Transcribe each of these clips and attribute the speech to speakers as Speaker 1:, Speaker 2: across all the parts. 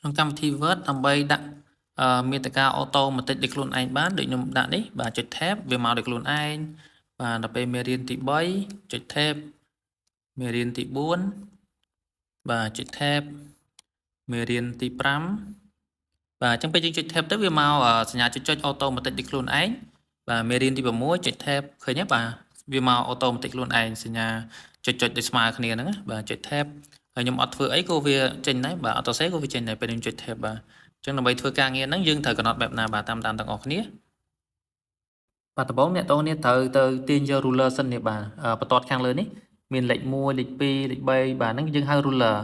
Speaker 1: trongកម្មវិធី Word ដើម្បីដាក់មាតិកាអូតូម៉ាទិកដោយខ្លួនឯងបានដូចខ្ញុំដាក់នេះបាទចុច Tab វាមកដោយខ្លួនឯងបាទដល់ពេលមេរៀនទី3ចុច Tab មេរៀនទី4បាទចុច Tab មេរៀនទី5បាទអញ្ចឹងពេលយើងចុច Tab ទៅវាមកសញ្ញាចុចអូតូម៉ាទិកដោយខ្លួនឯងបាទមេរៀនទី6ចុច Tab ឃើញទេបាទវាមកអូតូម៉ាទិកខ្លួនឯងសញ្ញាចុចដូចស្មើគ្នាហ្នឹងបាទចុច Tab ហើយខ្ញុំអត់ធ្វើអីក៏វាចេញដែរបាទអត់ទៅសេក៏វាចេញដែរពេលខ្ញុំចុច Tab បាទអញ្ចឹងដើម្បីធ្វើការងារហ្នឹងយើងត្រូវកំណត់បែបណាបាទតាមទាំងអស់គ្នាបាទដំបូងអ្នកទាំងគ្នាត្រូវទៅទាញយក ruler សិននេះបាទបន្ទាត់ខាងលើនេះមានលេខ1លេខ2លេខ3បាទហ្នឹងយើងហៅ ruler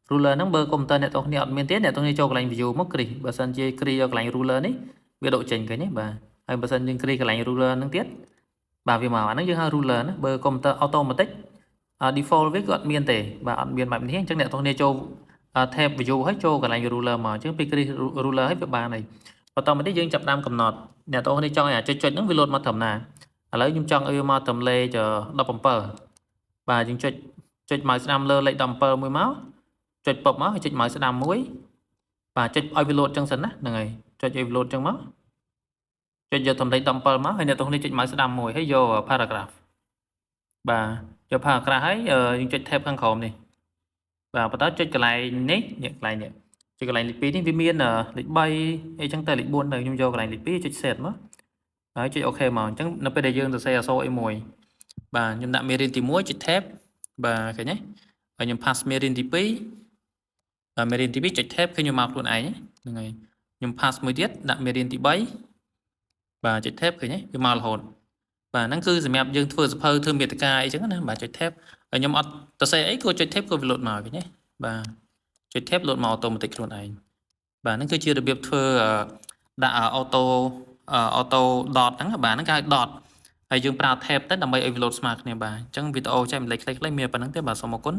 Speaker 1: ហ្នឹងបើកុំព្យូទ័រអ្នកទាំងគ្នាអត់មានទេអ្នកទាំងគ្នាចូលកន្លែង view មកគ្រីសបើសិនជាគ្រីសយកកន្លែង ruler នេះវាដកចេញឃើញទេបាទហើយបើសិនយើងគ្រីសកន្លែង ruler ហ្នឹងទៀតបាទវាមកអាហ្នឹងយើងហៅ ruler ណាបើកុំព្យូទ័រ automatic default វាគឺអត់មានទេបាទអត់មានបែបនេះអញ្ចឹងអ្នកទាំងគ្នាចូល tab view ហើយចូលកន្លែង ruler មកអញ្ចឹងពេលគ្រីស ruler ហើយវាបានហើយបន្តមកនេះយើងចាប់ដើមកំណត់អ្នកទាំងគ្នាចង់ឲ្យចុចហ្នឹងវាលោតមកត្រឹមណាឥឡូវខ្ញុំចង់ឲ្យវាមកត្រឹមលេខ17បាទយើងចុច mouse ស្ដាំលើលេខ17មួយមកចុចពឹបមកហើយចុច mouse ស្ដាំមួយបាទចុចឲ្យវាលោតចឹងសិនណាហ្នឹងហើយចុចឲ្យវាលោតចឹងមកចុចយកត្រឹមលេខ17មកហើយអ្នកទាំងគ្នាចុច mouse ស្ដាំមួយហើយយក paragraph បាទយក paragraph ហើយយើងចុច tab ខាងក្រោមនេះបាទបន្តចុចកន្លែងនេះកន្លែងនេះចុចកន្លែងលេខ2នេះវាមានលេខ3អីចឹងទៅលេខ4ទៅខ្ញុំយកកន្លែងលេខ2ចុច set មកហើយចុច OK មកអញ្ចឹងនៅពេលដែលយើងសរសេរអក្សរអីមួយបាទខ្ញុំដាក់មេរៀនទី1ចុច tab បាទឃើញទេហើយខ្ញុំ pass មេរៀនទី2បាទមេរៀនទី2ចុច tab ឃើញខ្ញុំមកខ្លួនឯងហ្នឹងហើយខ្ញុំ pass មួយទៀតដាក់មេរៀនទី3បាទចុច tab ឃើញទេវាមករហូតបាទហ្នឹងគឺសម្រាប់យើងធ្វើសភៅធ្វើមេតិកាអីចឹងណាបាទចុច tab ហើយខ្ញុំអត់សរសេរអីក៏ចុច tab ក៏វាលោតមកវិញណាបាទចុច tab លោតមកអូតូម៉ាទិកខ្លួនឯងបាទហ្នឹងគឺជារបៀបធ្វើដាក់អូតូdot ហ្នឹងបាទហ្នឹងគេហៅ dot ហើយយើងប្រើ tab ទៅដើម្បីឲ្យវាលោតស្មើគ្នាបាទអញ្ចឹងវីដេអូចែកម្លែកខ្លីៗមានប៉ុណ្្នឹងទេបាទសូមអរគុណ